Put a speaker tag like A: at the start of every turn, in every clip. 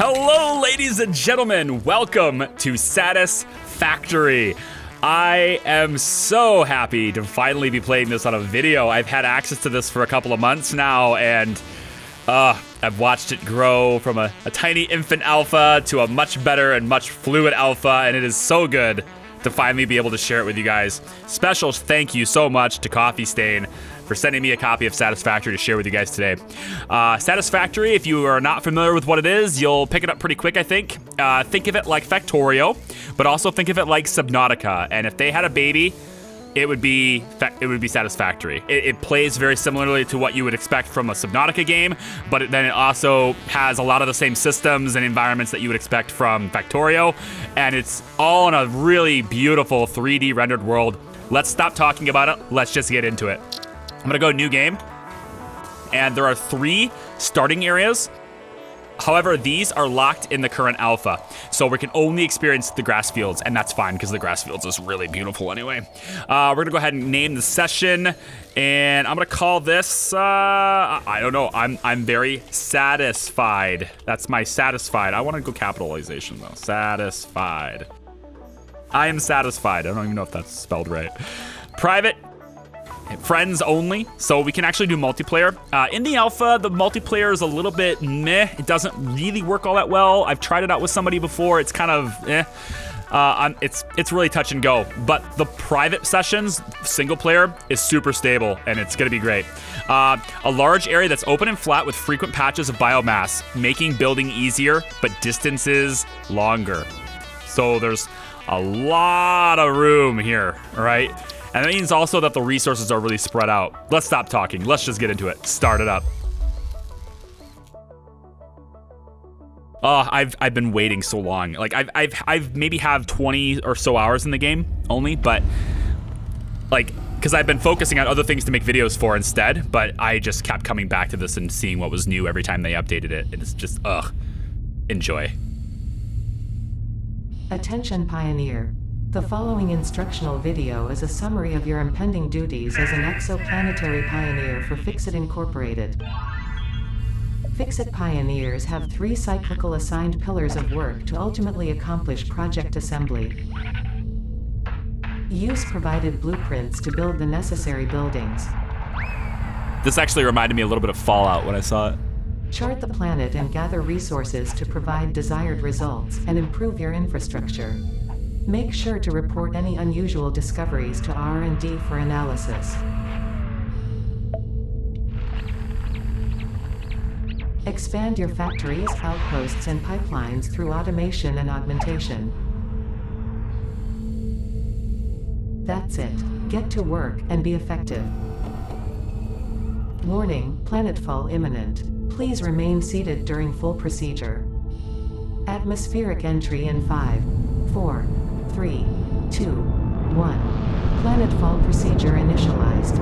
A: Hello, ladies and gentlemen. Welcome to Satisfactory. I am so happy to finally be playing this on a video. I've had access to this for a couple of months now, and I've watched it grow from a tiny infant alpha to a much better and much fluid alpha, and it is so good to finally be able to share it with you guys. Special thank you so much to Coffee Stain for sending me a copy of Satisfactory to share with you guys today. Satisfactory, if you are not familiar with what it is, you'll pick it up pretty quick, I think. Think of it like Factorio, but also think of it like Subnautica. And if they had a baby, it would be Satisfactory. It plays very similarly to what you would expect from a Subnautica game, but then it also has a lot of the same systems and environments that you would expect from Factorio, and it's all in a really beautiful 3D rendered world. Let's stop talking about it. Let's just get into it. I'm gonna go new game, and there are 3 starting areas. However, these are locked in the current alpha, so we can only experience the grass fields, and that's fine because the grass fields is really beautiful anyway. We're gonna go ahead and name the session, and I'm gonna call this, I don't know, I'm very satisfied. That's my satisfied. I wanna go capitalization though, satisfied. I am satisfied. I don't even know if that's spelled right. Private. Friends only, so we can actually do multiplayer. In the alpha, the multiplayer is a little bit meh. It doesn't really work all that well. I've tried it out with somebody before. It's kind of eh. It's really touch and go. But the private sessions, single player, is super stable, and it's gonna be great. A large area that's open and flat with frequent patches of biomass, making building easier, but distances longer. So there's a lot of room here, right? And that means also that the resources are really spread out. Let's stop talking. Let's just get into it. Start it up. Oh, I've been waiting so long. Like I've maybe have 20 or so hours in the game only, but like because I've been focusing on other things to make videos for instead. But I just kept coming back to this and seeing what was new every time they updated it, and it's just enjoy.
B: Attention, Pioneer. The following instructional video is a summary of your impending duties as an exoplanetary pioneer for FICSIT Incorporated. FICSIT pioneers have 3 cyclical assigned pillars of work to ultimately accomplish project assembly. Use provided blueprints to build the necessary buildings.
A: This actually reminded me a little bit of Fallout when I saw it.
B: Chart the planet and gather resources to provide desired results and improve your infrastructure. Make sure to report any unusual discoveries to R&D for analysis. Expand your factories, outposts, and pipelines through automation and augmentation. That's it. Get to work and be effective. Warning, planetfall imminent. Please remain seated during full procedure. Atmospheric entry in 5, 4, 3, 2, 1. Planetfall procedure initialized.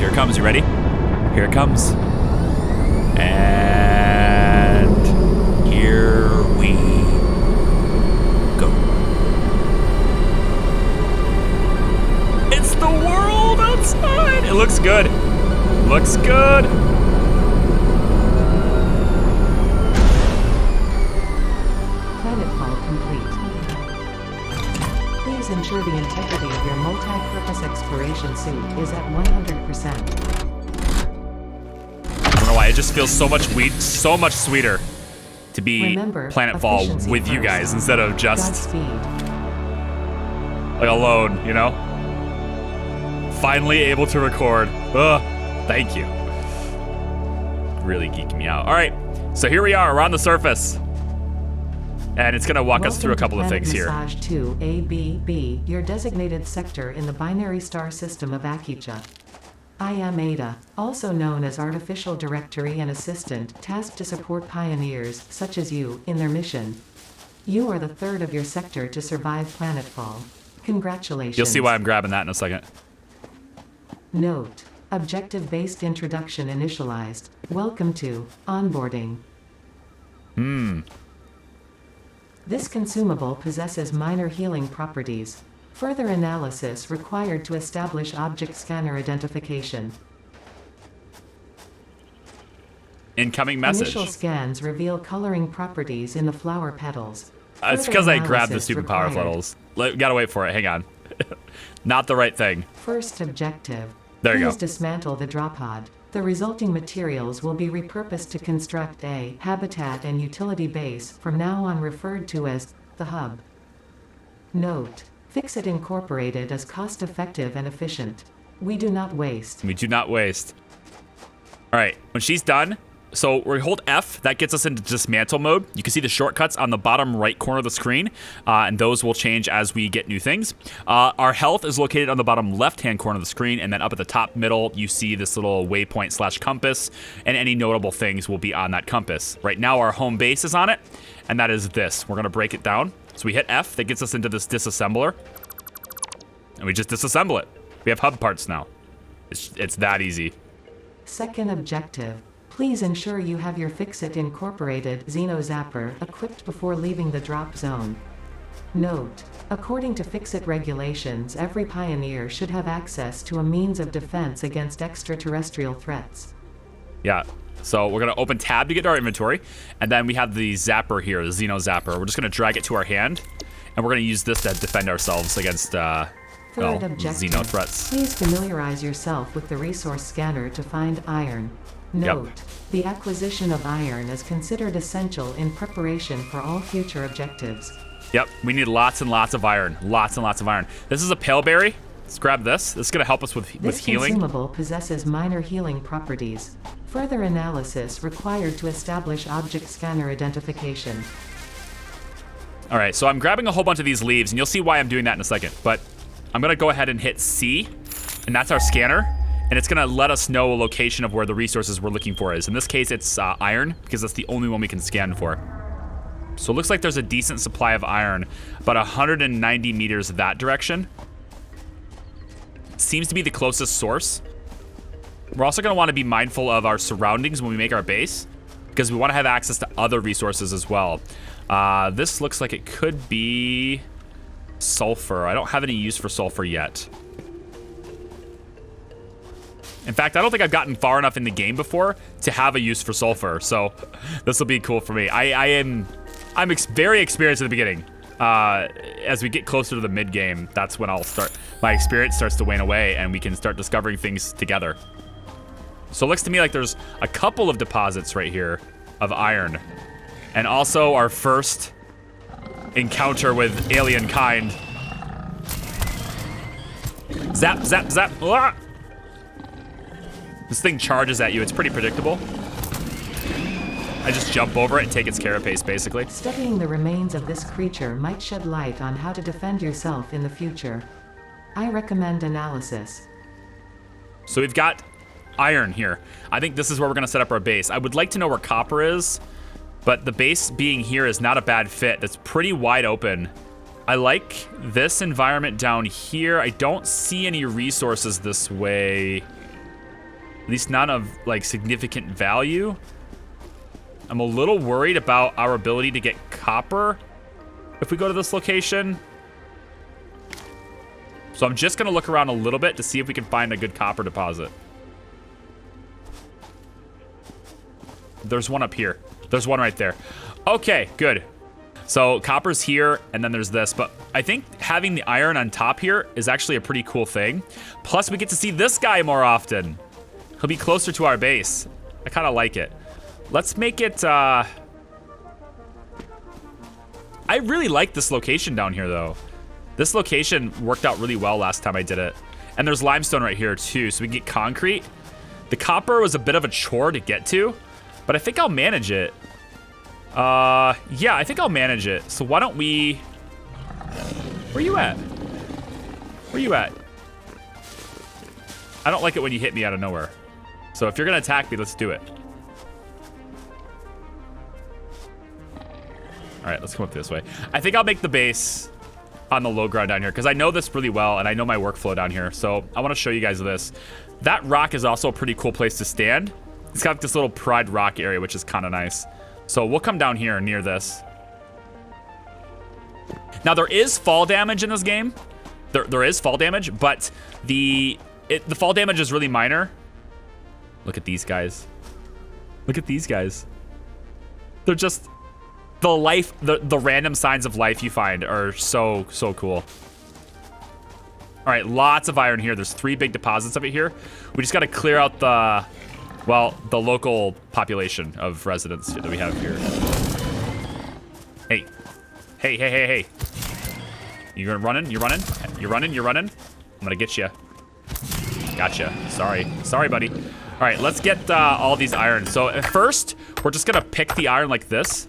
A: Here it comes, you ready? Here it comes. And here we go. It's the world outside. It looks good. Looks good.
B: Planetfall complete. Please ensure the integrity of your multi-purpose exploration suit is at 100%.
A: It just feels so much sweeter to be
B: Remember,
A: Planetfall with you guys instead of just like alone, you know? Finally able to record. Thank you. Really geeking me out. All right, so here we are. We're on the surface. And it's gonna walk us through a couple of things here.
B: Massage 2 ABB, your designated sector in the binary star system of Akicha. I am Ada, also known as Artificial Directory and Assistant, tasked to support pioneers, such as you, in their mission. You are the 3rd of your sector to survive planetfall. Congratulations.
A: You'll see why I'm grabbing that in a second.
B: Note: objective-based introduction initialized. Welcome to onboarding. This consumable possesses minor healing properties. Further analysis required to establish object scanner identification.
A: Incoming message.
B: Initial scans reveal coloring properties in the flower petals.
A: It's
B: Further
A: because I grabbed the
B: analysis
A: stupid power
B: required.
A: petals. Gotta wait for it. Hang on. Not the right thing.
B: First objective.
A: There you
B: Please
A: go.
B: dismantle the drop pod. The resulting materials will be repurposed to construct a habitat and utility base, from now on referred to as the hub. Note: FICSIT Incorporated is cost-effective and efficient. We do not waste.
A: We do not waste. All right, when she's done, so we hold F, that gets us into dismantle mode. You can see the shortcuts on the bottom right corner of the screen, and those will change as we get new things. Our health is located on the bottom left-hand corner of the screen, and then up at the top middle, you see this little waypoint / compass, and any notable things will be on that compass. Right now, our home base is on it, and that is this. We're gonna break it down. So we hit F, that gets us into this disassembler, and we just disassemble it. We have hub parts now. It's that easy.
B: Second objective. Please ensure you have your FICSIT Incorporated Xeno Zapper equipped before leaving the drop zone. Note: according to FICSIT regulations, every pioneer should have access to a means of defense against extraterrestrial threats.
A: Yeah, so we're gonna open tab to get our inventory, and then we have the zapper here, the Xeno Zapper. We're just gonna drag it to our hand, and we're gonna use this to defend ourselves against
B: Third objective.
A: Xeno threats.
B: Please familiarize yourself with the resource scanner to find iron. Note: the acquisition of iron is considered essential in preparation for all future objectives.
A: Yep, we need lots and lots of iron. Lots and lots of iron. This is a pale berry. Let's grab this. This is gonna help us with
B: This
A: healing.
B: consumable possesses minor healing properties. Further analysis required to establish object scanner identification.
A: All right, so I'm grabbing a whole bunch of these leaves, and you'll see why I'm doing that in a second. But I'm gonna go ahead and hit C, and that's our scanner. And it's gonna let us know a location of where the resources we're looking for is. In this case, it's iron, because that's the only one we can scan for. So it looks like there's a decent supply of iron, about 190 meters that direction. Seems to be the closest source. We're also gonna wanna be mindful of our surroundings when we make our base, because we wanna have access to other resources as well. This looks like it could be sulfur. I don't have any use for sulfur yet. In fact, I don't think I've gotten far enough in the game before to have a use for sulfur, so this will be cool for me. I'm very experienced at the beginning. As we get closer to the mid game, that's when my experience starts to wane away, and we can start discovering things together. So it looks to me like there's a couple of deposits right here of iron, and also our first encounter with alien kind. Zap, zap, zap. Ah! This thing charges at you. It's pretty predictable. I just jump over it and take its carapace, basically.
B: Studying the remains of this creature might shed light on how to defend yourself in the future. I recommend analysis.
A: So we've got iron here. I think this is where we're gonna set up our base. I would like to know where copper is, but the base being here is not a bad fit. That's pretty wide open. I like this environment down here. I don't see any resources this way. At least none of like significant value. I'm a little worried about our ability to get copper if we go to this location. So I'm just gonna look around a little bit to see if we can find a good copper deposit. There's one up here. There's one right there. Okay, good. So copper's here, and then there's this, but I think having the iron on top here is actually a pretty cool thing. Plus we get to see this guy more often. He'll be closer to our base. I kind of like it. Let's make it, I really like this location down here, though. This location worked out really well last time I did it. And there's limestone right here, too, so we can get concrete. The copper was a bit of a chore to get to, but I think I'll manage it. Yeah, I think I'll manage it. So why don't we... Where you at? Where you at? I don't like it when you hit me out of nowhere. So if you're gonna attack me, let's do it. All right, let's come up this way. I think I'll make the base on the low ground down here because I know this really well and I know my workflow down here. So I want to show you guys this. That rock is also a pretty cool place to stand. It's got this little Pride rock area, which is kind of nice. So we'll come down here near this. Now there is fall damage in this game. There is fall damage, but the fall damage is really minor. Look at these guys. Look at these guys. They're just the random signs of life you find are so cool. All right, lots of iron here. There's 3 big deposits of it here. We just got to clear out the local population of residents that we have here. Hey. Hey. You're running? You're running? You're running? You're running? I'm gonna get you. Gotcha. Sorry, buddy. All right, let's get all these iron. So at first, we're just gonna pick the iron like this.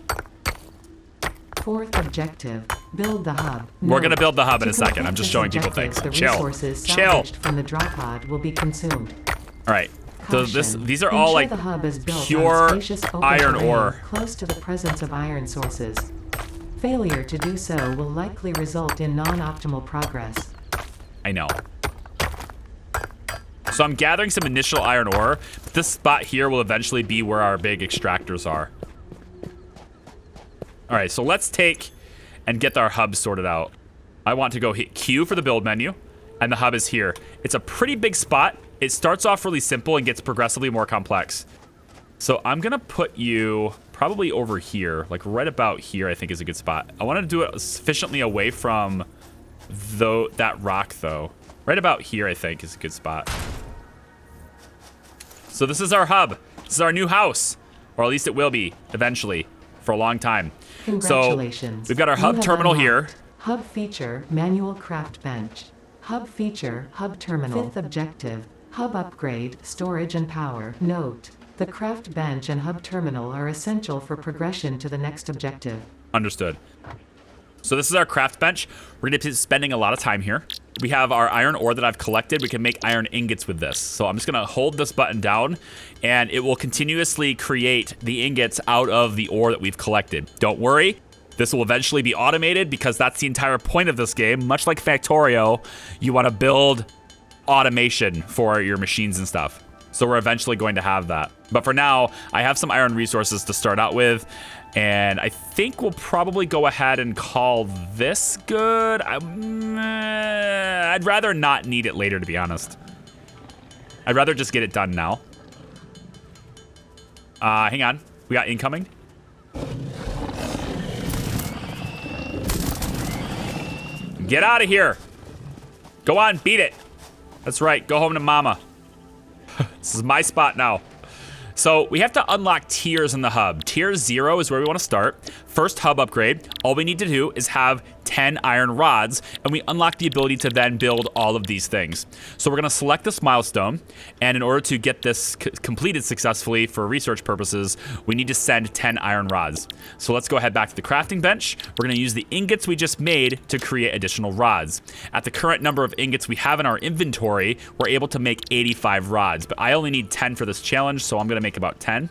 B: 4th objective, build the hub.
A: We're gonna build the hub in a second. I'm just showing people things. Chill.
B: Resources salvaged from the drop pod will be consumed.
A: All right. So these are all like
B: the hub is built
A: pure
B: on spacious open
A: iron
B: terrain
A: ore.
B: close to the presence of iron sources. Failure to do so will likely result in non-optimal progress.
A: I know. So I'm gathering some initial iron ore. This spot here will eventually be where our big extractors are. All right, so let's take and get our hub sorted out. I want to go hit Q for the build menu, and the hub is here. It's a pretty big spot. It starts off really simple and gets progressively more complex. So I'm gonna put you probably over here, like right about here, I think is a good spot. I want to do it sufficiently away from that rock though. Right about here, I think, is a good spot. So this is our hub. This is our new house, or at least it will be eventually for a long time.
B: Congratulations.
A: So we've got our hub terminal here.
B: Hub feature, manual craft bench. Hub feature, hub terminal. 5th objective, hub upgrade, storage and power. Note, the craft bench and hub terminal are essential for progression to the next objective.
A: Understood. So this is our craft bench. We're going to be spending a lot of time here. We have our iron ore that I've collected. We can make iron ingots with this. So I'm just going to hold this button down, and it will continuously create the ingots out of the ore that we've collected. Don't worry. This will eventually be automated because that's the entire point of this game. Much like Factorio, you want to build automation for your machines and stuff. So we're eventually going to have that. But for now, I have some iron resources to start out with. And I think we'll probably go ahead and call this good. I'd rather not need it later, to be honest. I'd rather just get it done now. Hang on. We got incoming. Get out of here. Go on, beat it. That's right. Go home to mama. This is my spot now. So we have to unlock tiers in the hub. Tier 0 is where we want to start. First hub upgrade, all we need to do is have 10 iron rods, and we unlock the ability to then build all of these things. So we're going to select this milestone, and in order to get this completed successfully for research purposes, we need to send 10 iron rods. So let's go ahead back to the crafting bench. We're going to use the ingots we just made to create additional rods. At the current number of ingots we have in our inventory, we're able to make 85 rods, but I only need 10 for this challenge, so I'm going to make about 10.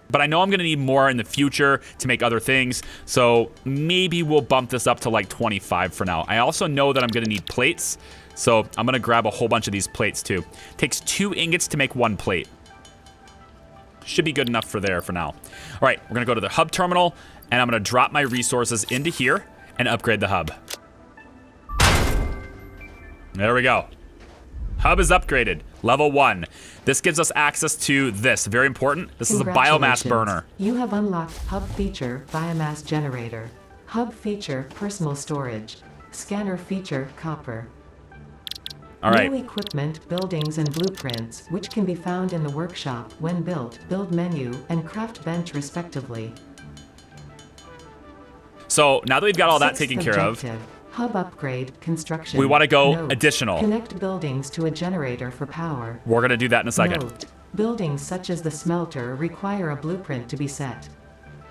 A: But I know I'm going to need more in the future to make other things, so maybe we'll bump this up to like 25 for now. I also know that I'm going to need plates, so I'm going to grab a whole bunch of these plates too. Takes 2 ingots to make 1 plate. Should be good enough for there for now. All right, we're going to go to the hub terminal, and I'm going to drop my resources into here and upgrade the hub. There we go. Hub is upgraded. Level 1. This gives us access to this. Very important. This is a biomass burner.
B: You have unlocked Hub Feature Biomass Generator. Hub Feature Personal Storage. Scanner Feature Copper.
A: All right.
B: New equipment, buildings, and blueprints, which can be found in the workshop when built, build menu, and craft bench respectively.
A: So now that we've got all that taken care of,
B: hub upgrade, construction.
A: we want to go
B: Note,
A: additional.
B: Connect buildings to a generator for power.
A: We're going to do that in a second.
B: Note, buildings such as the smelter require a blueprint to be set.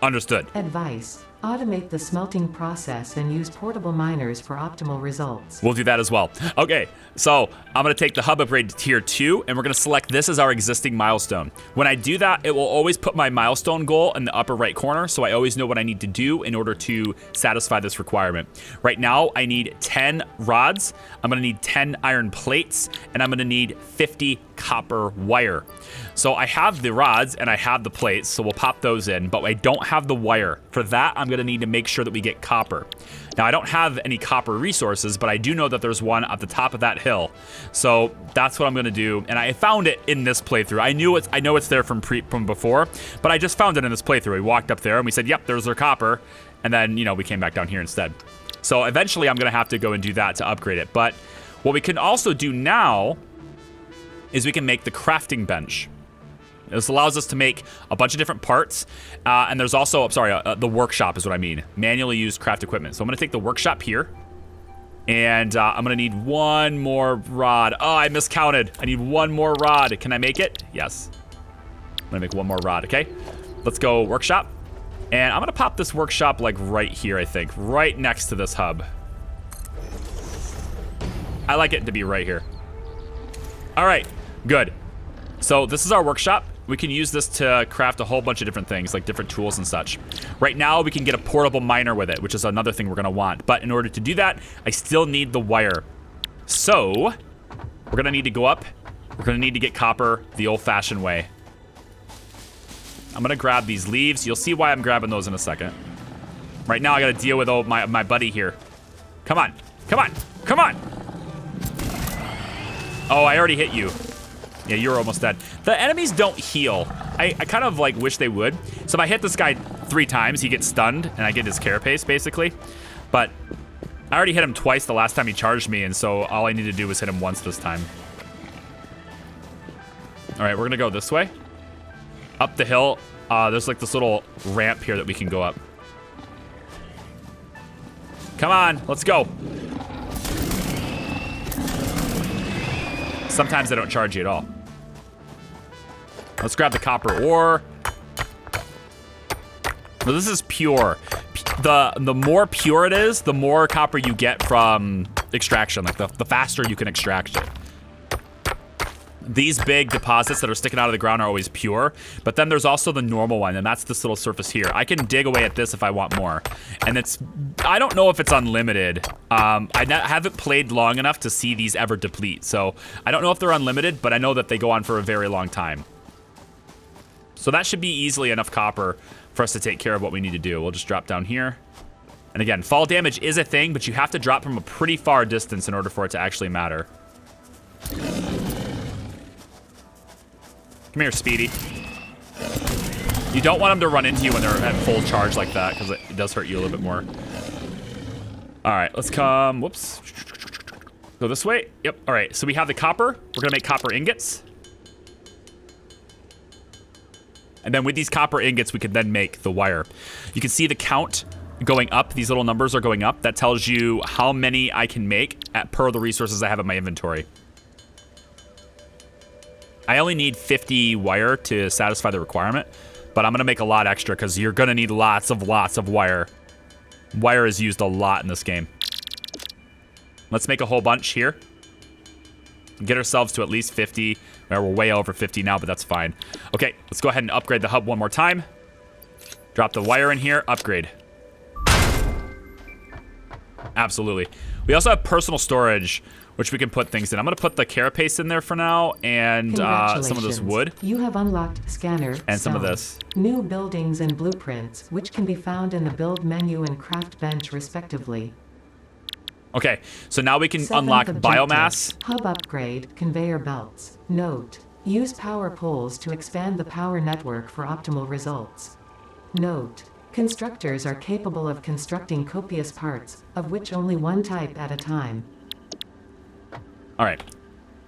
A: Understood.
B: Advice, automate the smelting process and use portable miners for optimal results.
A: We'll do that as well. Okay, So I'm going to take the hub upgrade to tier 2, and we're going to select this as our existing milestone. When I do that, it will always put my milestone goal in the upper right corner, so I always know what I need to do in order to satisfy this requirement. Right now, I need 10 rods, I'm going to need 10 iron plates, and I'm going to need 50 copper wire. So I have the rods and I have the plates, so we'll pop those in, but I don't have the wire. For that, I'm going to need to make sure that we get copper. Now, I don't have any copper resources, but I do know that there's one at the top of that hill. So that's what I'm going to do. And I found it in this playthrough. I know it's there from before, but I just found it in this playthrough. We walked up there and we said, yep, there's their copper. And then, we came back down here instead. So eventually I'm going to have to go and do that to upgrade it. But what we can also do now is we can make the crafting bench. This allows us to make a bunch of different parts. And there's also, the workshop is what I mean. Manually used craft equipment. So I'm going to take the workshop here. And I'm going to need one more rod. Oh, I miscounted. I need one more rod. Can I make it? Yes. I'm going to make one more rod, okay? Let's go workshop. And I'm going to pop this workshop like right here, I think. Right next to this hub. I like it to be right here. All right, good. So this is our workshop. We can use this to craft a whole bunch of different things, like different tools and such. Right now, we can get a portable miner with it, which is another thing we're gonna want. But in order to do that, I still need the wire. So, we're gonna need to go up. We're gonna need to get copper the old-fashioned way. I'm gonna grab these leaves. You'll see why I'm grabbing those in a second. Right now, I gotta deal with my buddy here. Come on, come on, come on! Oh, I already hit you. Yeah, you're almost dead. The enemies don't heal. I kind of like wish they would. So if I hit this guy 3 times, he gets stunned and I get his carapace basically. But I already hit him twice the last time he charged me, and so all I need to do is hit him once this time. All right, we're gonna go this way. Up the hill, there's like this little ramp here that we can go up. Come on, let's go. Sometimes they don't charge you at all. Let's grab the copper ore. So this is pure. The more pure it is, the more copper you get from extraction. Like the faster you can extract it. These big deposits that are sticking out of the ground are always pure, but then there's also the normal one, and that's this little surface here. I can dig away at this if I want more, and I don't know if it's unlimited. I haven't played long enough to see these ever deplete, so I don't know if they're unlimited, but I know that they go on for a very long time. So that should be easily enough copper for us to take care of what we need to do. We'll just drop down here. And again, fall damage is a thing, but you have to drop from a pretty far distance in order for it to actually matter. Come here, Speedy. You don't want them to run into you when they're at full charge like that, because it does hurt you a little bit more. All right, let's come, whoops. Go this way, yep, all right. So we have the copper. We're gonna make copper ingots. And then with these copper ingots, we can then make the wire. You can see the count going up. These little numbers are going up. That tells you how many I can make per the resources I have in my inventory. I only need 50 wire to satisfy the requirement, but I'm gonna make a lot extra because you're gonna need lots of wire. Wire is used a lot in this game. Let's make a whole bunch here. Get ourselves to at least 50. We're way over 50 now, but that's fine. Okay, let's go ahead and upgrade the hub one more time. Drop the wire in here, upgrade. Absolutely. We also have personal storage, which we can put things in. I'm gonna put the carapace in there for now, and some of this wood.
B: You have unlocked scanner
A: and some of this.
B: New buildings and blueprints, which can be found in the build menu and craft bench respectively.
A: Okay, so now we can unlock biomass.
B: Hub upgrade, conveyor belts. Note, use power poles to expand the power network for optimal results. Note, constructors are capable of constructing copious parts, of which only one type at a time.
A: All right,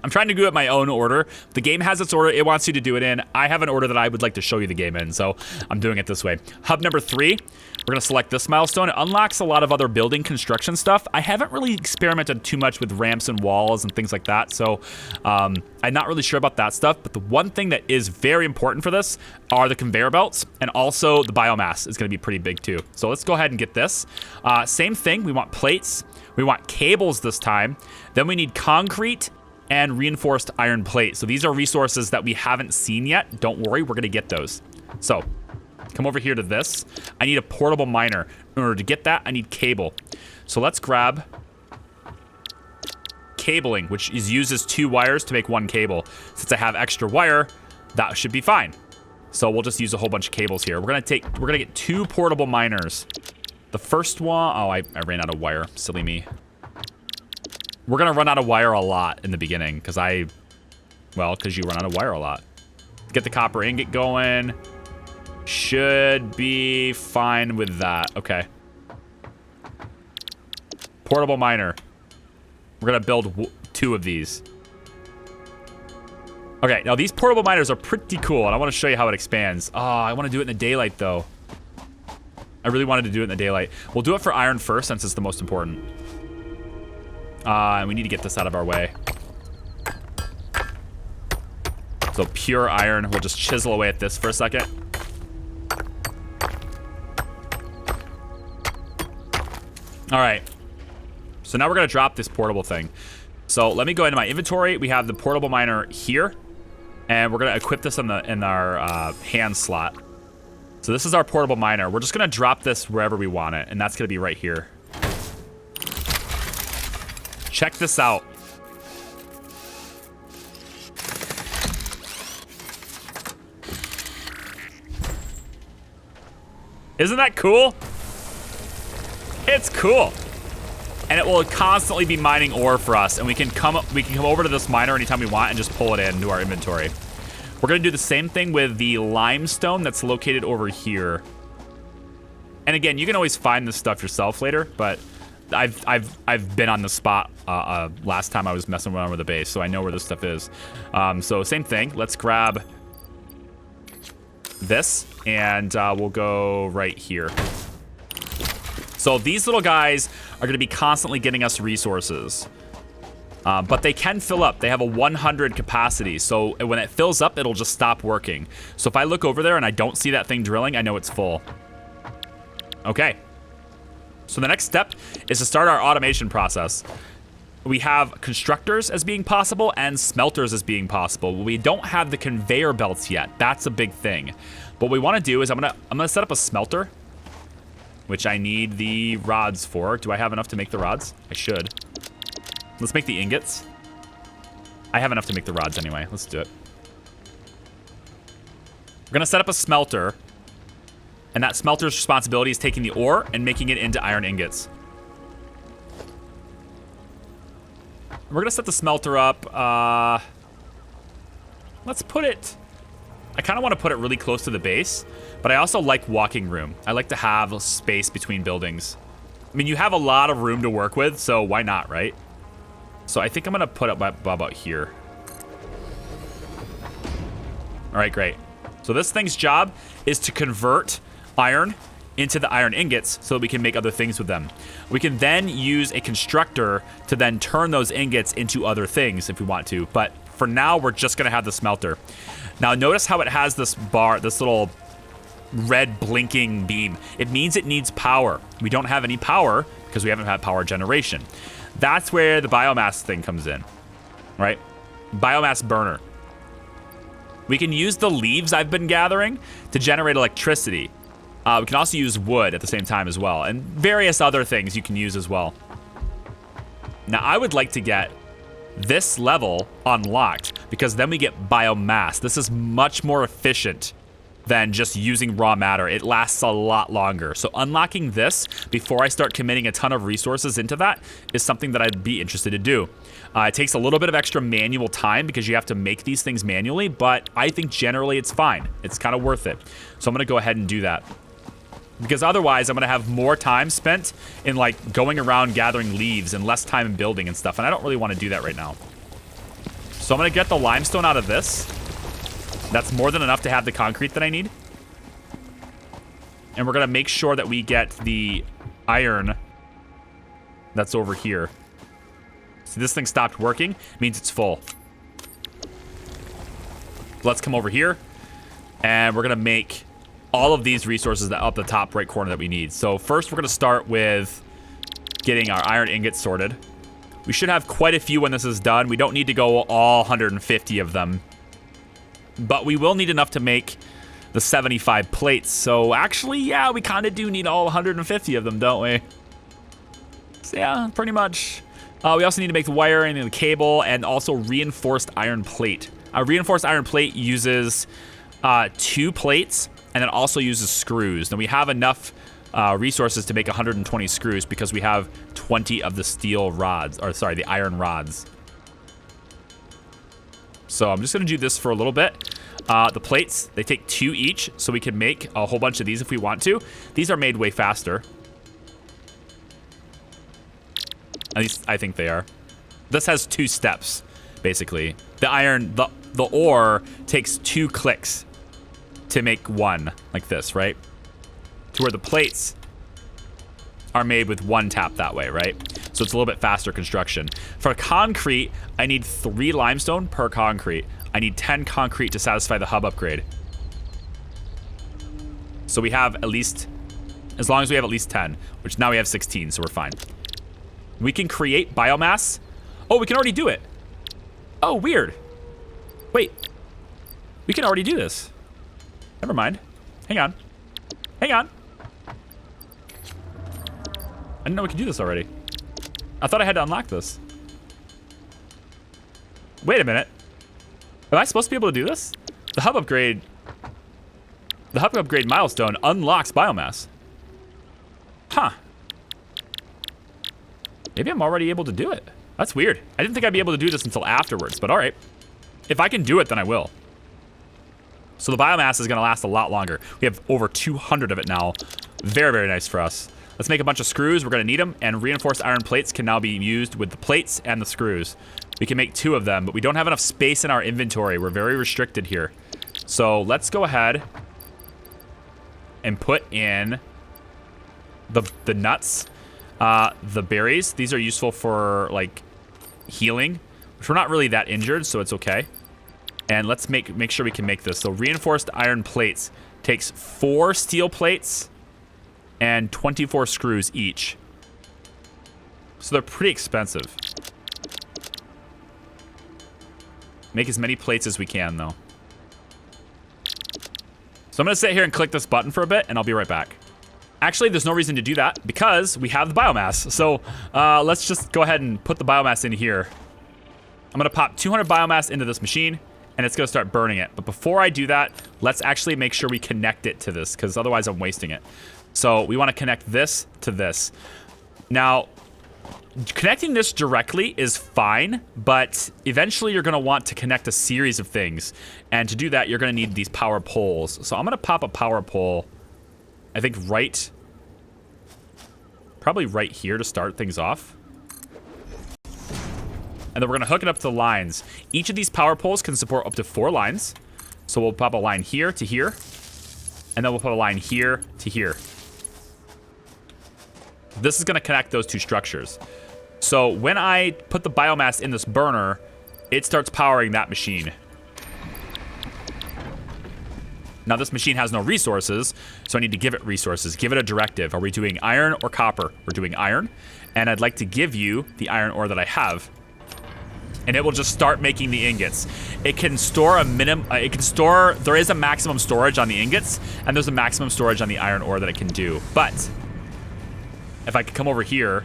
A: I'm trying to do it my own order. The game has its order it wants you to do it in. I have an order that I would like to show you the game in, so I'm doing it this way. Hub number 3, we're gonna select this milestone. It unlocks a lot of other building construction stuff. I haven't really experimented too much with ramps and walls and things like that, so I'm not really sure about that stuff, but the one thing that is very important for this are the conveyor belts, and also the biomass is gonna be pretty big too. So let's go ahead and get this. Same thing, we want plates, we want cables this time, then we need concrete, and reinforced iron plate. So these are resources that we haven't seen yet. Don't worry, we're gonna get those. So come over here to this. I need a portable miner. In order to get that, I need cable. So let's grab cabling, which uses 2 wires to make 1 cable. Since I have extra wire, that should be fine. So we'll just use a whole bunch of cables here. We're gonna get 2 portable miners. The first one, oh, I ran out of wire. Silly me. We're gonna run out of wire a lot in the beginning because you run out of wire a lot. Get the copper ingot going. Should be fine with that. Okay. Portable miner. We're gonna build 2 of these. Okay, now these portable miners are pretty cool, and I want to show you how it expands. Oh, I want to do it in the daylight though. I really wanted to do it in the daylight. We'll do it for iron first since it's the most important. And we need to get this out of our way. So pure iron. We'll just chisel away at this for a second. All right. So now we're going to drop this portable thing. So let me go into my inventory. We have the portable miner here. And we're going to equip this in our hand slot. So this is our portable miner. We're just going to drop this wherever we want it. And that's going to be right here. Check this out. Isn't that cool? It's cool. And it will constantly be mining ore for us, and we can come over to this miner anytime we want and just pull it into our inventory. We're gonna do the same thing with the limestone that's located over here. And again, you can always find this stuff yourself later, but I've been on the spot last time I was messing around with the base, so I know where this stuff is. So same thing. Let's grab this, and we'll go right here. So these little guys are going to be constantly getting us resources, but they can fill up. They have a 100 capacity, so when it fills up, it'll just stop working. So if I look over there and I don't see that thing drilling, I know it's full. Okay. So the next step is to start our automation process. We have constructors as being possible and smelters as being possible. We don't have the conveyor belts yet. That's a big thing. What we want to do is I'm gonna set up a smelter, which I need the rods for. Do I have enough to make the rods? I should. Let's make the ingots. I have enough to make the rods anyway. Let's do it. We're gonna set up a smelter. And that smelter's responsibility is taking the ore and making it into iron ingots. We're gonna set the smelter up. Let's put it... I kind of want to put it really close to the base, but I also like walking room. I like to have space between buildings. I mean, you have a lot of room to work with, so why not, right? So I think I'm gonna put it about here. All right, great. So this thing's job is to convert iron into the iron ingots so that we can make other things with them. We can then use a constructor to then turn those ingots into other things if we want to, but for now we're just gonna have the smelter. Now notice how it has this bar, this little red blinking beam. It means it needs power. We don't have any power because we haven't had power generation. That's where the biomass thing comes in, right? Biomass burner. We can use the leaves I've been gathering to generate electricity. We can also use wood at the same time as well, and various other things you can use as well. Now, I would like to get this level unlocked because then we get biomass. This is much more efficient than just using raw matter. It lasts a lot longer. So unlocking this before I start committing a ton of resources into that is something that I'd be interested to do. It takes a little bit of extra manual time because you have to make these things manually, but I think generally it's fine. It's kind of worth it. So I'm gonna go ahead and do that. Because otherwise, I'm going to have more time spent in, like, going around gathering leaves and less time in building and stuff. And I don't really want to do that right now. So I'm going to get the limestone out of this. That's more than enough to have the concrete that I need. And we're going to make sure that we get the iron that's over here. So this thing stopped working. Means it's full. Let's come over here. And we're going to make all of these resources up the top right corner that we need. So first we're going to start with getting our iron ingots sorted. We should have quite a few when this is done. We don't need to go all 150 of them. But we will need enough to make the 75 plates. So actually, yeah, we kind of do need all 150 of them, don't we? So yeah, pretty much. We also need to make the wiring and the cable and also reinforced iron plate. A reinforced iron plate uses 2 plates and then also uses screws. Now we have enough resources to make 120 screws because we have 20 of the steel rods, or sorry, the iron rods. So I'm just going to do this for a little bit. The plates, they take 2 each, so we can make a whole bunch of these if we want to. These are made way faster. At least I think they are. This has 2 steps, basically. The iron, the ore takes 2 clicks to make one, like this, right? To where the plates are made with 1 tap that way, right? So it's a little bit faster construction. For concrete, I need 3 limestone per concrete. I need 10 concrete to satisfy the hub upgrade. So we have at least, as long as we have at least 10, which now we have 16, so we're fine. We can create biomass. Oh, we can already do it. Oh, weird. Wait. We can already do this. Never mind. Hang on. Hang on. I didn't know we could do this already. I thought I had to unlock this. Wait a minute. Am I supposed to be able to do this? The hub upgrade milestone unlocks biomass. Huh. Maybe I'm already able to do it. That's weird. I didn't think I'd be able to do this until afterwards, but all right. If I can do it, then I will. So the biomass is going to last a lot longer. We have over 200 of it now. Very, very nice for us. Let's make a bunch of screws. We're going to need them. And reinforced iron plates can now be used with the plates and the screws. We can make 2 of them, but we don't have enough space in our inventory. We're very restricted here. So let's go ahead and put in the nuts, the berries. These are useful for like healing, which we're not really that injured, so it's okay. And let's make sure we can make this. So reinforced iron plates takes 4 steel plates and 24 screws each. So they're pretty expensive. Make as many plates as we can, though. So I'm going to sit here and click this button for a bit, and I'll be right back. Actually, there's no reason to do that because we have the biomass. So let's just go ahead and put the biomass in here. I'm going to pop 200 biomass into this machine, and it's going to start burning it. But before I do that, let's actually make sure we connect it to this because otherwise I'm wasting it. So we want to connect this to this. Now, connecting this directly is fine, but eventually you're going to want to connect a series of things. And to do that, you're going to need these power poles. So I'm going to pop a power pole, I think probably right here to start things off. And then we're going to hook it up to the lines. Each of these power poles can support up to 4 lines. So we'll pop a line here to here. And then we'll put a line here to here. This is going to connect those 2 structures. So when I put the biomass in this burner, it starts powering that machine. Now this machine has no resources, so I need to give it resources. Give it a directive. Are we doing iron or copper? We're doing iron. And I'd like to give you the iron ore that I have. And it will just start making the ingots. It can store there is a maximum storage on the ingots, and there's a maximum storage on the iron ore that it can do. But if I could come over here,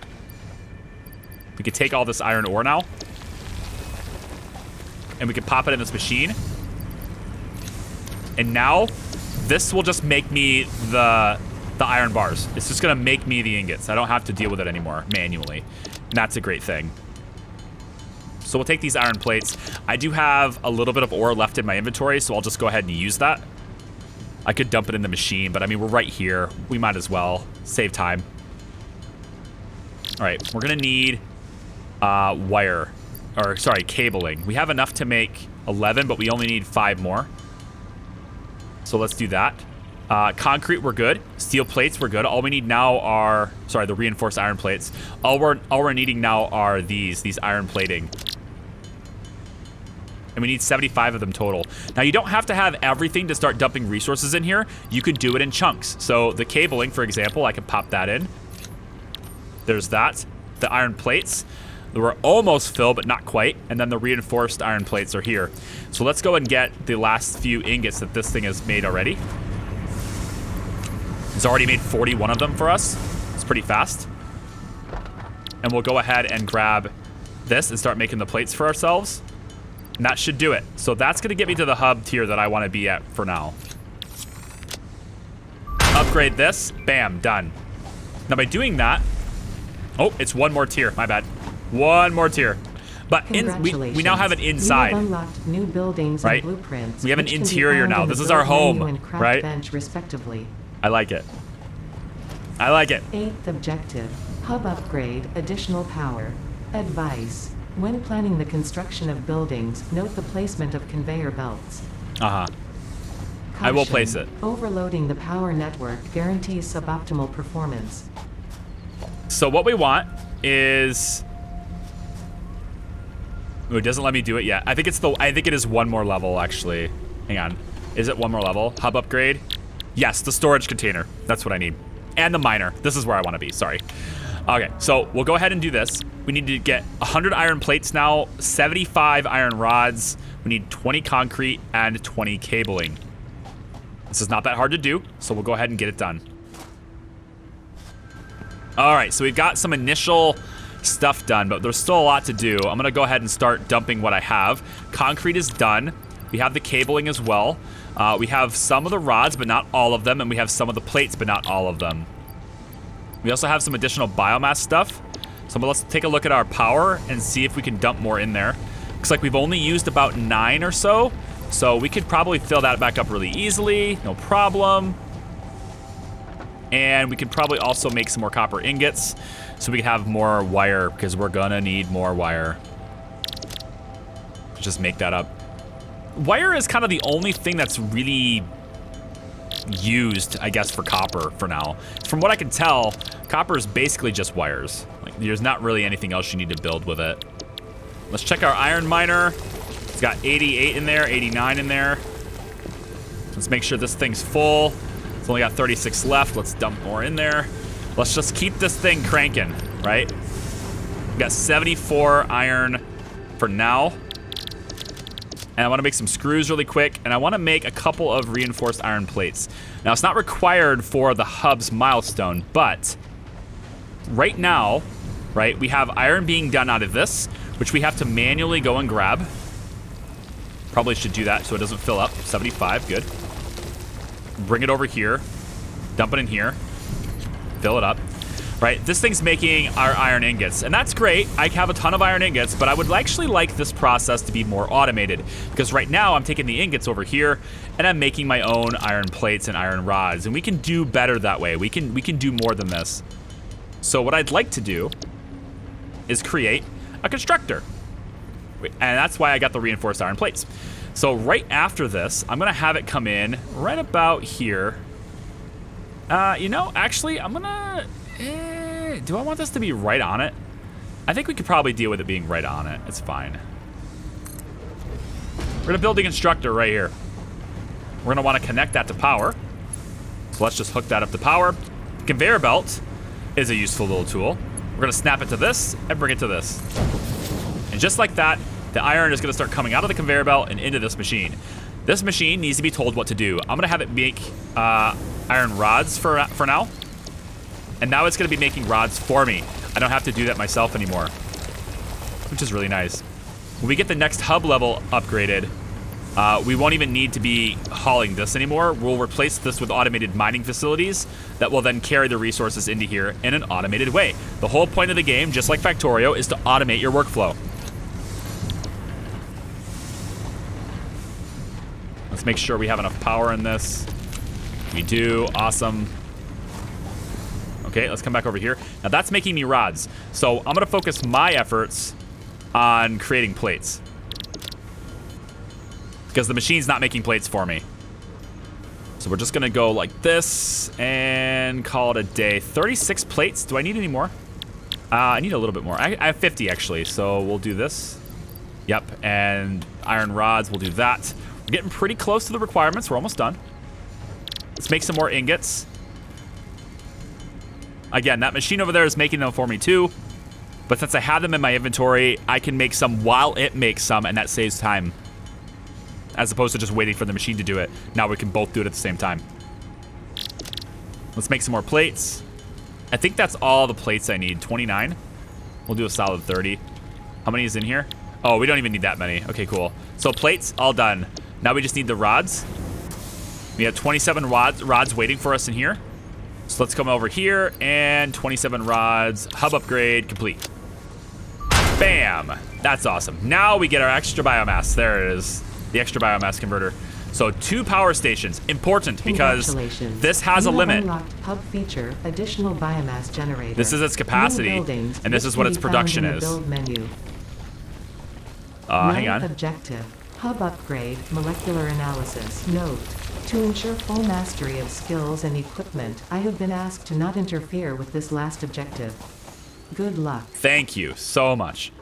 A: we could take all this iron ore now, and we could pop it in this machine. And now, this will just make me the iron bars. It's just gonna make me the ingots. I don't have to deal with it anymore manually. And that's a great thing. So we'll take these iron plates. I do have a little bit of ore left in my inventory, so I'll just go ahead and use that. I could dump it in the machine, but I mean, we're right here. We might as well save time. All right, we're gonna need wire. or sorry, cabling. We have enough to make 11, but we only need 5 more. So let's do that. Concrete, we're good. Steel plates, we're good. All we need now are, sorry, the reinforced iron plates. All we're needing now are these iron plating. And we need 75 of them total. Now, you don't have to have everything to start dumping resources in here. You could do it in chunks. So the cabling, for example, I can pop that in. There's that. The iron plates. We're almost filled, but not quite. And then the reinforced iron plates are here. So let's go and get the last few ingots that this thing has made already. It's already made 41 of them for us. It's pretty fast. And we'll go ahead and grab this and start making the plates for ourselves. And that should do it. So that's going to get me to the hub tier that I want to be at for now. Upgrade this. Bam, done. Now by doing that... Oh, it's one more tier. My bad. One more tier. But we now have an inside.
B: You have unlocked new buildings
A: right?
B: and blueprints.
A: We have an interior now. This is our home, right?
B: Bench, respectively.
A: I like it. I like it.
B: 8th objective. Hub upgrade, additional power. Advice. When planning the construction of buildings, note the placement of conveyor belts.
A: Uh-huh. I will place it.
B: Overloading the power network guarantees suboptimal performance.
A: So what we want is... Ooh, it doesn't let me do it yet. I think it is one more level, actually. Hang on. Is it one more level? Hub upgrade? Yes, the storage container. That's what I need. And the miner. This is where I want to be. Sorry. Okay, so we'll go ahead and do this. We need to get 100 iron plates now, 75 iron rods. We need 20 concrete and 20 cabling. This is not that hard to do, so we'll go ahead and get it done. All right, so we've got some initial stuff done, but there's still a lot to do. I'm gonna go ahead and start dumping what I have. Concrete is done. We have the cabling as well. We have some of the rods, but not all of them, and we have some of the plates, but not all of them. We also have some additional biomass stuff. So let's take a look at our power and see if we can dump more in there. Looks like we've only used about 9 or so. So we could probably fill that back up really easily, no problem. And we could probably also make some more copper ingots so we can have more wire, because we're gonna need more wire. Just make that up. Wire is kind of the only thing that's really used, I guess, for copper for now. From what I can tell, copper is basically just wires. Like, there's not really anything else you need to build with it. Let's check our iron miner. It's got 88 in there, 89 in there. Let's make sure this thing's full. It's only got 36 left. Let's dump more in there. Let's just keep this thing cranking, right? We've got 74 iron for now. And I want to make some screws really quick, and I want to make a couple of reinforced iron plates. Now, it's not required for the hub's milestone, but right now, right, we have iron being done out of this, which we have to manually go and grab. Probably should do that so it doesn't fill up. 75, good. Bring it over here, dump it in here, fill it up. Right, this thing's making our iron ingots, and that's great. I have a ton of iron ingots, but I would actually like this process to be more automated, because right now I'm taking the ingots over here and I'm making my own iron plates and iron rods, and we can do better that way. We can do more than this. So what I'd like to do is create a constructor, and that's why I got the reinforced iron plates. So right after this, I'm gonna have it come in right about here. You know, actually, I'm gonna... do I want this to be right on it? I think we could probably deal with it being right on it. It's fine. We're gonna build a constructor right here. We're gonna want to connect that to power. So let's just hook that up to power. Conveyor belt is a useful little tool. We're gonna snap it to this and bring it to this. And just like that, the iron is gonna start coming out of the conveyor belt and into this machine. This machine needs to be told what to do. I'm gonna have it make iron rods for now. And now it's gonna be making rods for me. I don't have to do that myself anymore, which is really nice. When we get the next hub level upgraded, we won't even need to be hauling this anymore. We'll replace this with automated mining facilities that will then carry the resources into here in an automated way. The whole point of the game, just like Factorio, is to automate your workflow. Let's make sure we have enough power in this. We do, awesome. Okay, let's come back over here. Now that's making me rods. So I'm gonna focus my efforts on creating plates. Because the machine's not making plates for me. So we're just gonna go like this and call it a day. 36 plates. Do I need any more? I need a little bit more. I have 50 actually, so we'll do this. Yep, and iron rods, we'll do that. We're getting pretty close to the requirements. We're almost done. Let's make some more ingots. Again, that machine over there is making them for me too. But since I have them in my inventory, I can make some while it makes some, and that saves time. As opposed to just waiting for the machine to do it. Now we can both do it at the same time. Let's make some more plates. I think that's all the plates I need. 29. We'll do a solid 30. How many is in here? Oh, we don't even need that many. Okay, cool. So plates, all done. Now we just need the rods. We have 27 rods waiting for us in here. So let's come over here and 27 rods. Hub upgrade complete. Bam. That's awesome. Now we get our extra biomass. There it is. The extra biomass converter. So 2 power stations, important because this has a limit.
B: Hub feature, additional biomass generator.
A: This is its capacity, and this is what its production is.
B: Build menu.
A: Hang on.
B: Objective, hub upgrade, molecular analysis. Note, to ensure full mastery of skills and equipment, I have been asked to not interfere with this last objective. Good luck.
A: Thank you so much.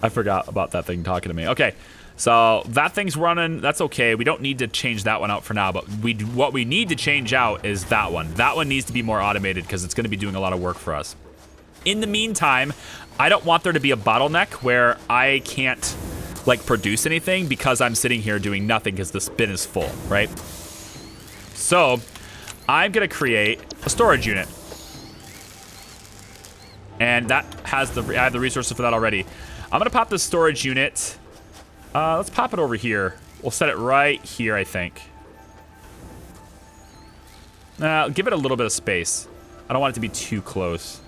A: I forgot about that thing talking to me. Okay. So that thing's running. That's okay. We don't need to change that one out for now, but what we need to change out is that one. That one needs to be more automated because it's going to be doing a lot of work for us. In the meantime, I don't want there to be a bottleneck where I can't like produce anything because I'm sitting here doing nothing because this bin is full, right? So I'm going to create a storage unit. And that has I have the resources for that already. I'm going to pop this storage unit. Let's pop it over here. We'll set it right here, I think. Give it a little bit of space. I don't want it to be too close.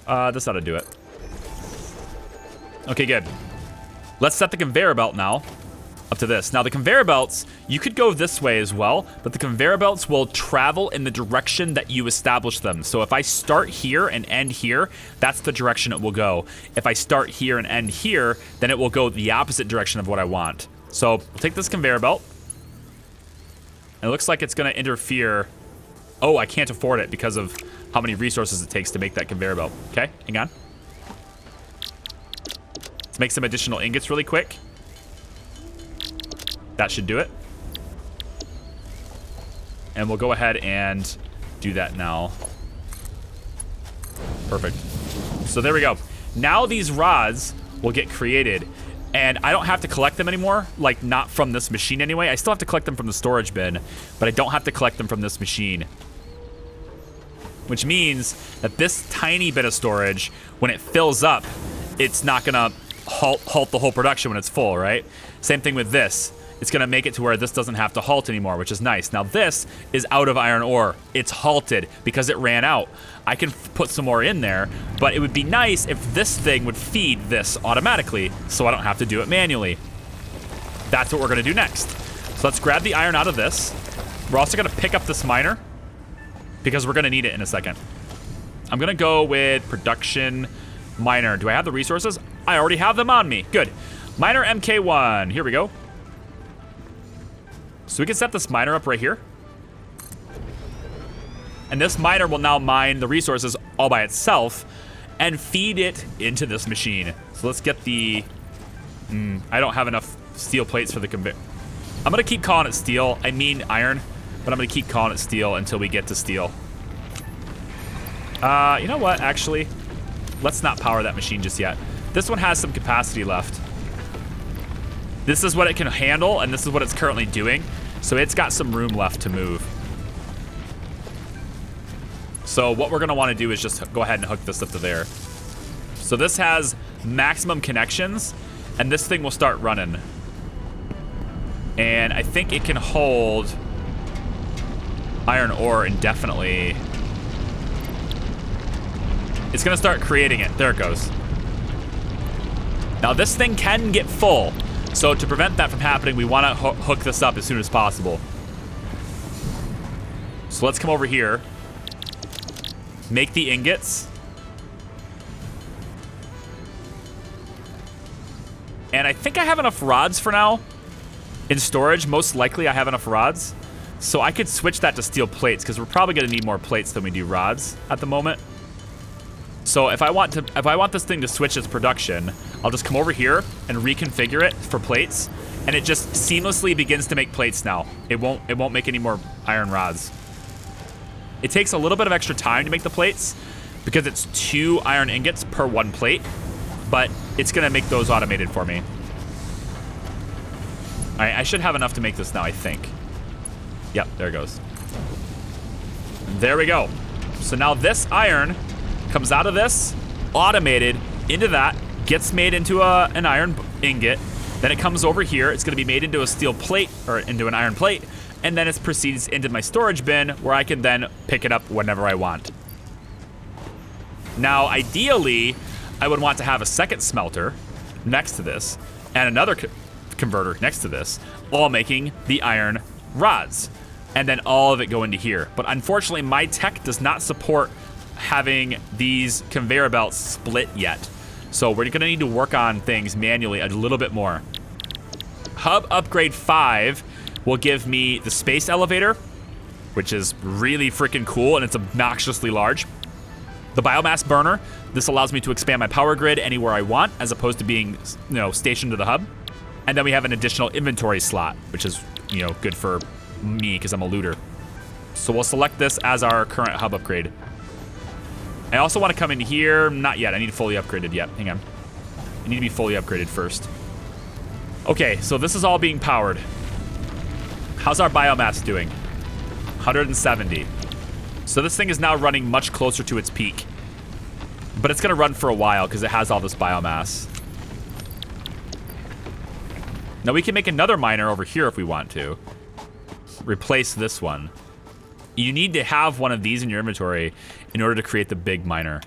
A: This ought to do it. Okay, good. Let's set the conveyor belt now up to this. Now, the conveyor belts, you could go this way as well, but the conveyor belts will travel in the direction that you establish them. So if I start here and end here, that's the direction it will go. If I start here and end here, then it will go the opposite direction of what I want. So we'll take this conveyor belt. And it looks like it's going to interfere. Oh, I can't afford it because of how many resources it takes to make that conveyor belt. Okay, hang on. Let's make some additional ingots really quick. That should do it. And we'll go ahead and do that now. Perfect. So there we go. Now these rods will get created. And I don't have to collect them anymore. Like, not from this machine anyway. I still have to collect them from the storage bin. But I don't have to collect them from this machine. Which means that this tiny bit of storage, when it fills up, it's not going to halt the whole production when it's full, right? Same thing with this. It's going to make it to where this doesn't have to halt anymore, which is nice. Now this is out of iron ore. It's halted because it ran out. I can put some more in there, but it would be nice if this thing would feed this automatically so I don't have to do it manually. That's what we're going to do next. So let's grab the iron out of this. We're also going to pick up this miner because we're going to need it in a second. I'm going to go with production miner. Do I have the resources? I already have them on me. Good. Miner MK1. Here we go. So we can set this miner up right here. And this miner will now mine the resources all by itself and feed it into this machine. So let's get the... I don't have enough steel plates for the conveyor. I'm going to keep calling it steel. I mean iron. But I'm going to keep calling it steel until we get to steel. You know what, actually? Let's not power that machine just yet. This one has some capacity left. This is what it can handle, and this is what it's currently doing. So it's got some room left to move. So what we're going to want to do is just go ahead and hook this up to there. So this has maximum connections, and this thing will start running. And I think it can hold iron ore indefinitely. It's going to start creating it. There it goes. Now this thing can get full. So to prevent that from happening, we want to hook this up as soon as possible. So let's come over here. Make the ingots. And I think I have enough rods for now. In storage, most likely I have enough rods. So I could switch that to steel plates because we're probably going to need more plates than we do rods at the moment. So if I want this thing to switch its production, I'll just come over here and reconfigure it for plates, and it just seamlessly begins to make plates now. It won't make any more iron rods. It takes a little bit of extra time to make the plates because it's 2 iron ingots per 1 plate, but it's gonna make those automated for me. All right, I should have enough to make this now, I think. Yep, there it goes. There we go. So now this iron comes out of this, automated into that, gets made into an iron ingot. Then it comes over here. It's going to be made into a steel plate or into an iron plate. And then it proceeds into my storage bin where I can then pick it up whenever I want. Now, ideally, I would want to have a second smelter next to this and another converter next to this, all making the iron rods. And then all of it go into here. But unfortunately, my tech does not support having these conveyor belts split yet. So we're gonna need to work on things manually a little bit more. Hub upgrade 5 will give me the space elevator, which is really freaking cool, and it's obnoxiously large. The biomass burner, this allows me to expand my power grid anywhere I want, as opposed to being, stationed to the hub. And then we have an additional inventory slot, which is, good for me because I'm a looter. So we'll select this as our current hub upgrade. I also want to come in here. Not yet. I need fully upgraded yet. Hang on. I need to be fully upgraded first. Okay, so this is all being powered. How's our biomass doing? 170. So this thing is now running much closer to its peak. But it's going to run for a while because it has all this biomass. Now we can make another miner over here if we want to. Replace this one. You need to have one of these in your inventory in order to create the big miner.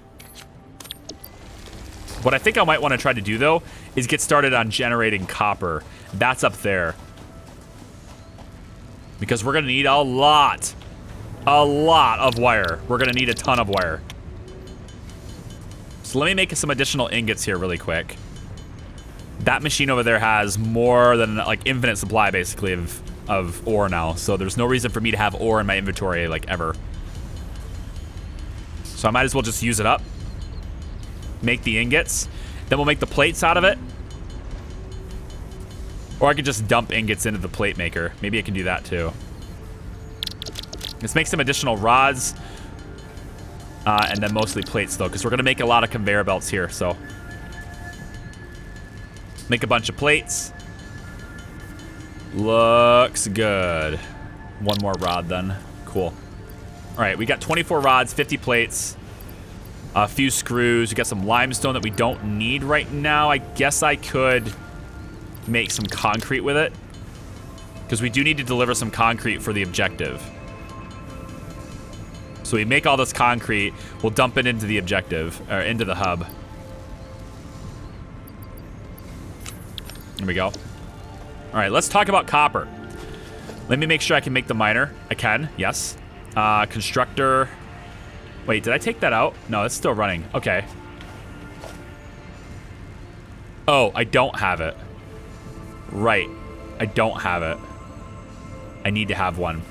A: What I think I might want to try to do, though, is get started on generating copper. That's up there. Because we're going to need a lot of wire. We're going to need a ton of wire. So let me make some additional ingots here really quick. That machine over there has more than, infinite supply, basically, of ore now. So there's no reason for me to have ore in my inventory, ever. So I might as well just use it up. Make the ingots. Then we'll make the plates out of it. Or I could just dump ingots into the plate maker. Maybe I can do that too. Let's make some additional rods. And then mostly plates though, because we're going to make a lot of conveyor belts here, so. Make a bunch of plates. Looks good. One more rod then. Cool. All right, we got 24 rods, 50 plates, a few screws. We got some limestone that we don't need right now. I guess I could make some concrete with it because we do need to deliver some concrete for the objective. So we make all this concrete. We'll dump it into the objective, or into the hub. There we go. All right, let's talk about copper. Let me make sure I can make the miner. I can, yes. Constructor. Wait, did I take that out? No, it's still running. Okay. Oh, I don't have it. Right. I don't have it. I need to have one.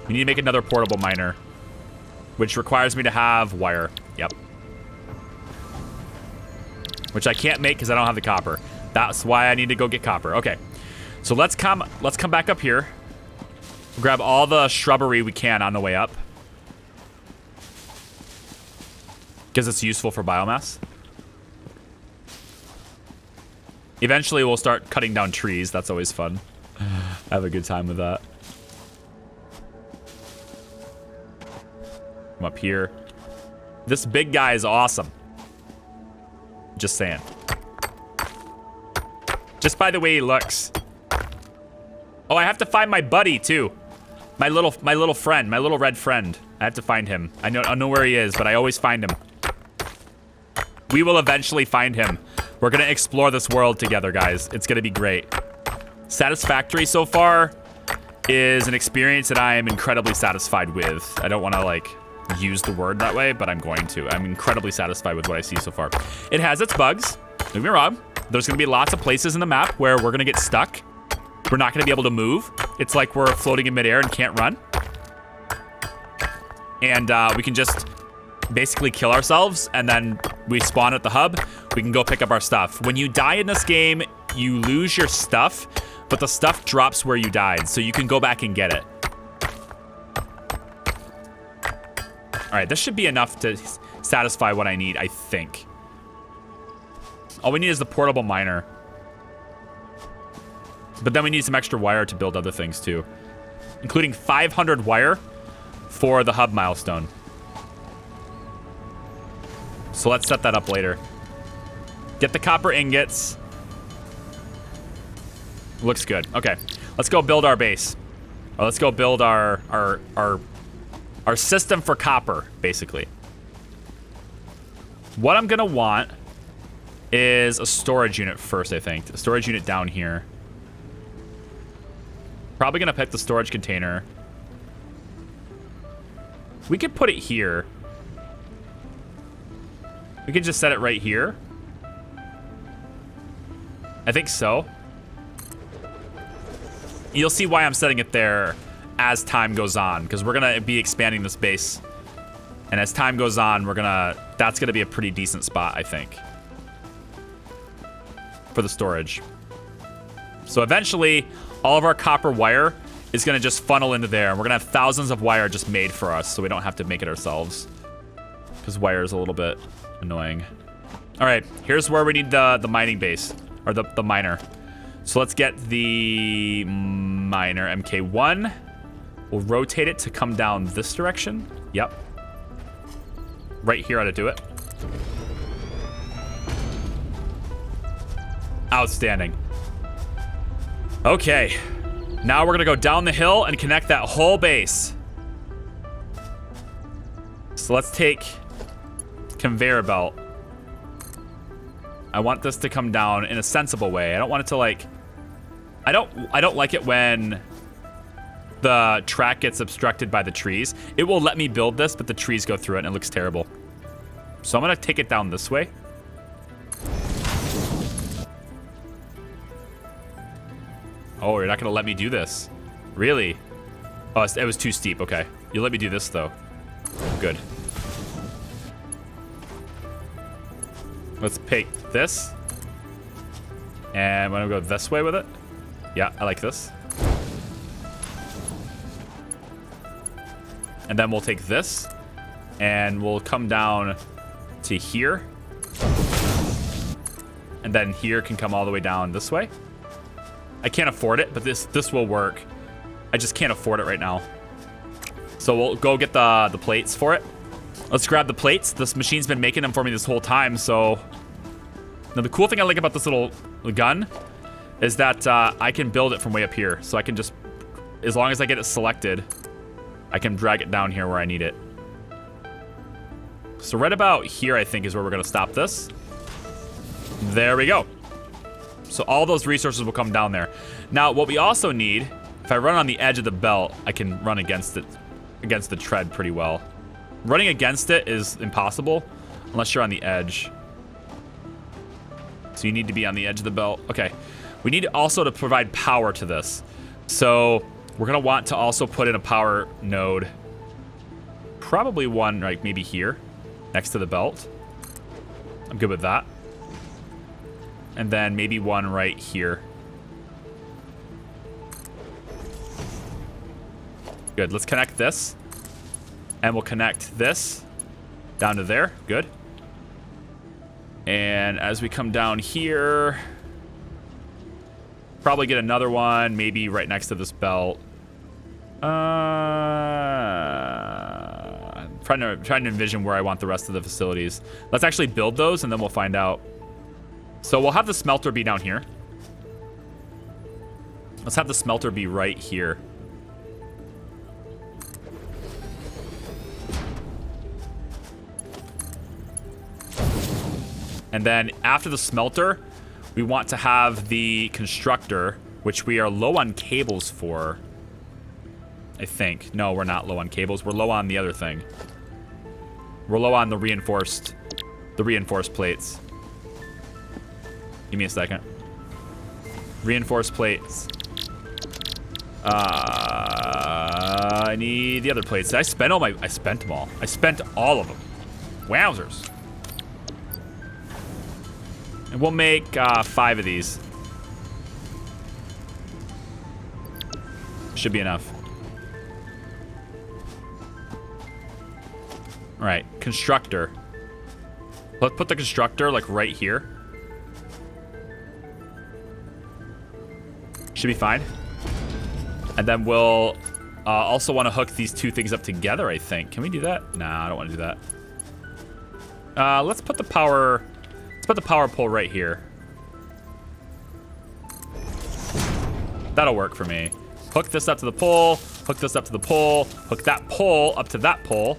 A: We need to make another portable miner, which requires me to have wire. Yep. Which I can't make because I don't have the copper. That's why I need to go get copper. Okay. So let's come back up here. We'll grab all the shrubbery we can on the way up. Because it's useful for biomass. Eventually we'll start cutting down trees. That's always fun. I have a good time with that. Come up here. This big guy is awesome. Just saying. Just by the way he looks. Oh, I have to find my buddy too. My little friend, my little red friend. I have to find him. I know where he is, but I always find him. We will eventually find him. We're gonna explore this world together, guys. It's gonna be great. Satisfactory so far is an experience that I am incredibly satisfied with. I don't want to use the word that way, but I'm going to. I'm incredibly satisfied with what I see so far. It has its bugs. Don't get me wrong. There's going to be lots of places in the map where we're going to get stuck. We're not going to be able to move. It's like we're floating in midair and can't run. And we can just basically kill ourselves, and then we spawn at the hub. We can go pick up our stuff. When you die in this game, you lose your stuff, but the stuff drops where you died, so you can go back and get it. All right, this should be enough to satisfy what I need, I think. All we need is the portable miner. But then we need some extra wire to build other things too, including 500 wire for the hub milestone. So let's set that up later. Get the copper ingots. Looks good. Okay, let's go build our base. Or let's go build our system for copper, basically. What I'm gonna want is a storage unit first, I think. A storage unit down here. Probably gonna pick the storage container. We could put it here. We could just set it right here. I think so. You'll see why I'm setting it there as time goes on, because we're gonna be expanding this base. And as time goes on, that's gonna be a pretty decent spot, I think, for the storage. So eventually, all of our copper wire is gonna just funnel into there, and we're gonna have thousands of wire just made for us, so we don't have to make it ourselves, because wire is a little bit annoying. All right, here's where we need the mining base, or the miner. So let's get the miner, MK1. We'll rotate it to come down this direction. Yep. Right here ought to do it. Outstanding. Okay. Now we're gonna go down the hill and connect that whole base. So let's take conveyor belt. I want this to come down in a sensible way. I don't want it to like... I don't like it when the track gets obstructed by the trees. It will let me build this, but the trees go through it and it looks terrible. So I'm gonna take it down this way. Oh, you're not gonna let me do this. Really? Oh, it was too steep. Okay. You let me do this though. Good. Let's pick this. And I'm gonna go this way with it. Yeah, I like this. And then we'll take this and we'll come down to here. And then here can come all the way down this way. I can't afford it, but this will work. I just can't afford it right now. So we'll go get the plates for it. Let's grab the plates. This machine's been making them for me this whole time, so... Now, the cool thing I like about this little gun is that I can build it from way up here. So I can just... As long as I get it selected, I can drag it down here where I need it. So right about here, I think, is where we're going to stop this. There we go. So all those resources will come down there. Now, what we also need, if I run on the edge of the belt, I can run against it, against the tread pretty well. Running against it is impossible unless you're on the edge. So you need to be on the edge of the belt. Okay. We need also to provide power to this. So we're going to want to also put in a power node. Probably one, like maybe here, next to the belt. I'm good with that. And then maybe one right here. Good. Let's connect this. And we'll connect this down to there. Good. And as we come down here, probably get another one, maybe right next to this belt. Trying to envision where I want the rest of the facilities. Let's actually build those, and then we'll find out. So we'll have the smelter be down here. Let's have the smelter be right here. And then after the smelter, we want to have the constructor, which we are low on cables for, I think. No, we're not low on cables. We're low on the other thing. We're low on the reinforced plates. Give me a second. Reinforced plates. I need the other plates. Did I spend all my... I spent them all. I spent all of them. Wowzers. And we'll make 5 of these. Should be enough. All right, constructor. Let's put the constructor like right here. Should be fine. And then we'll also want to hook these 2 things up together, I think. Can we do that? Nah, I don't want to do that. Let's put the power pole right here. That'll work for me. Hook this up to the pole, hook this up to the pole, hook that pole up to that pole.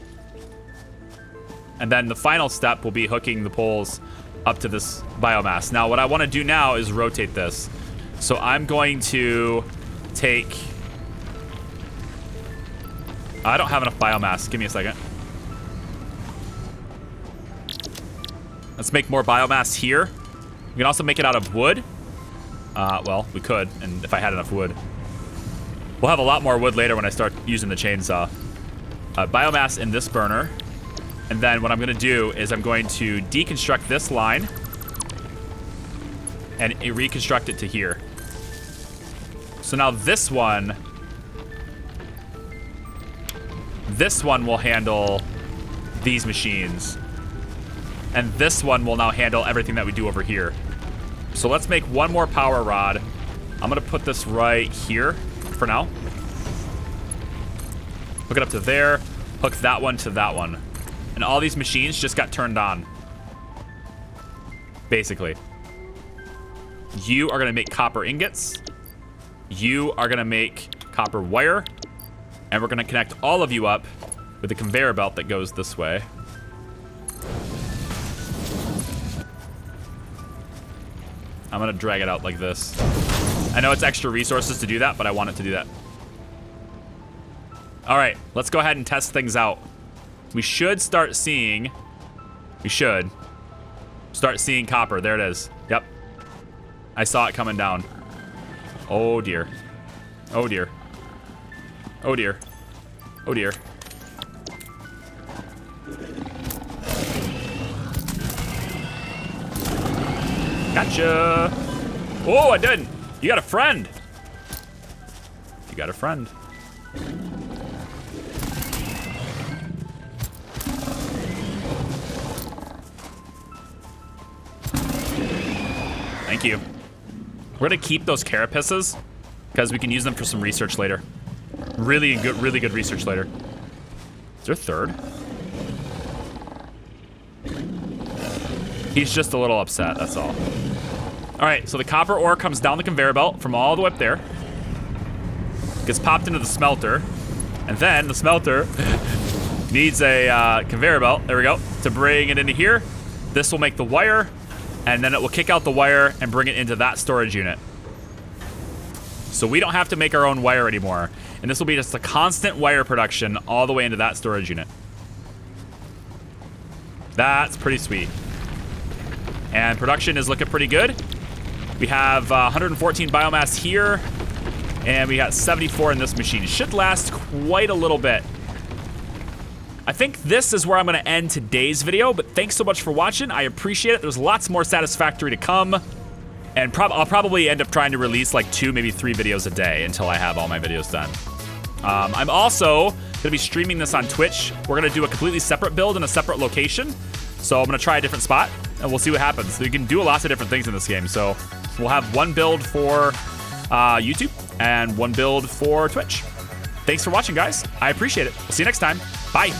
A: And then the final step will be hooking the poles up to this biomass. Now, what I want to do now is rotate this. So I'm going to take... I don't have enough biomass. Give me a second. Let's make more biomass here. We can also make it out of wood. Well, we could, and if I had enough wood. We'll have a lot more wood later when I start using the chainsaw. Biomass in this burner. And then what I'm going to do is I'm going to deconstruct this line and reconstruct it to here. So now this one will handle these machines. And this one will now handle everything that we do over here. So let's make one more power rod. I'm going to put this right here for now. Hook it up to there. Hook that one to that one. And all these machines just got turned on. Basically. You are going to make copper ingots. You are going to make copper wire. And we're going to connect all of you up with a conveyor belt that goes this way. I'm going to drag it out like this. I know it's extra resources to do that, but I want it to do that. All right, let's go ahead and test things out. We should start seeing... copper. There it is. Yep. I saw it coming down. Oh, dear. Oh, dear. Oh, dear. Oh, dear. Gotcha. Oh, I didn't. You got a friend. You got a friend. Thank you. We're gonna keep those carapaces because we can use them for some research later. Really good research later. Is there a third? He's just a little upset, that's all. All right, so the copper ore comes down the conveyor belt from all the way up there. Gets popped into the smelter. And then the smelter needs a conveyor belt, there we go, to bring it into here. This will make the wire, and then it will kick out the wire and bring it into that storage unit. So we don't have to make our own wire anymore. And this will be just a constant wire production all the way into that storage unit. That's pretty sweet. And production is looking pretty good. We have 114 biomass here, and we got 74 in this machine. It should last quite a little bit. I think this is where I'm going to end today's video, but thanks so much for watching. I appreciate it. There's lots more Satisfactory to come, and I'll probably end up trying to release like 2, maybe 3 videos a day until I have all my videos done. I'm also going to be streaming this on Twitch. We're going to do a completely separate build in a separate location. So I'm going to try a different spot, and we'll see what happens. You can do lots of different things in this game. So we'll have one build for YouTube and one build for Twitch. Thanks for watching, guys. I appreciate it. We'll see you next time. Bye.